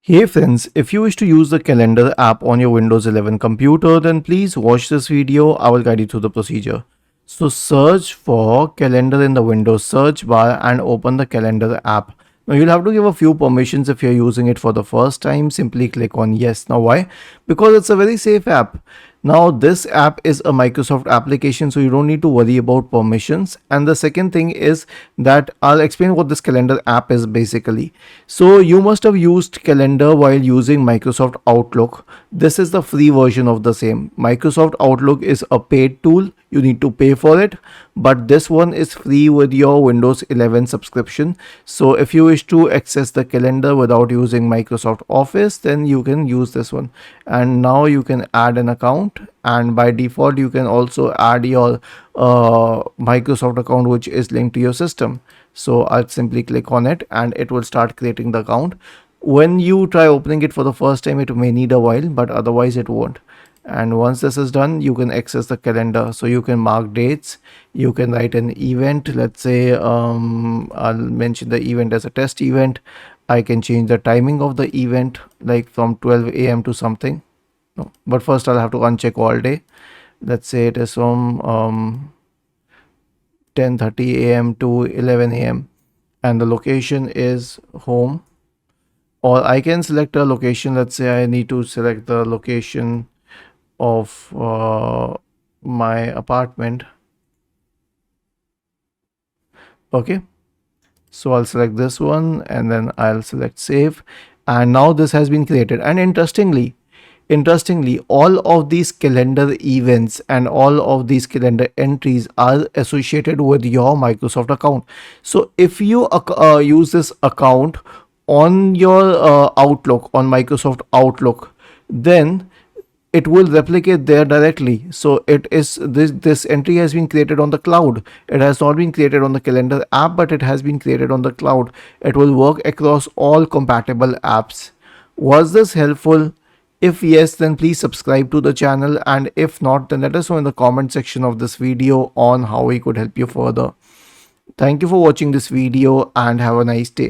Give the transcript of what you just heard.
Hey friends, if you wish to use the calendar app on your Windows 11 computer, then please watch this video. I will guide you through the procedure. So search for calendar in the Windows search bar and open the calendar app. Now you'll have to give a few permissions if you're using it for the first time. Simply click on yes. Now why? Because it's a very safe app. Now this app is a Microsoft application, so you don't need to worry about permissions. And the second thing is that I'll explain what this calendar app is basically. So you must have used calendar while using Microsoft Outlook. This is the free version of the same. Microsoft Outlook is a paid tool. You need to pay for it, but this one is free with your Windows 11 subscription. So if you wish to access the calendar without using Microsoft Office, then you can use this one. And now you can add an account, and by default you can also add your Microsoft account which is linked to your system. So I'll simply click on it and it will start creating the account. When you try opening it for the first time, it may need a while, but otherwise it won't. And once this is done, you can access the calendar. So you can mark dates, you can write an event. Let's say I'll mention the event as a test event. I can change the timing of the event, like from 12 a.m. to something. No, but first I'll have to uncheck all day. Let's say it is from 10:30 a.m. to 11 a.m. and the location is home. Or I can select a location. Let's say I need to select the location of my apartment. Okay, so I'll select this one and then I'll select save, and now this has been created. And interestingly, all of these calendar events and all of these calendar entries are associated with your Microsoft account. So if you use this account on your Outlook, on Microsoft Outlook, then it will replicate there directly. So it is this entry has been created on the cloud. It has not been created on the calendar app, but it has been created on the cloud. It will work across all compatible apps. Was this helpful? If yes, then please subscribe to the channel, and if not, then let us know in the comment section of this video on how we could help you further. Thank you for watching this video and have a nice day.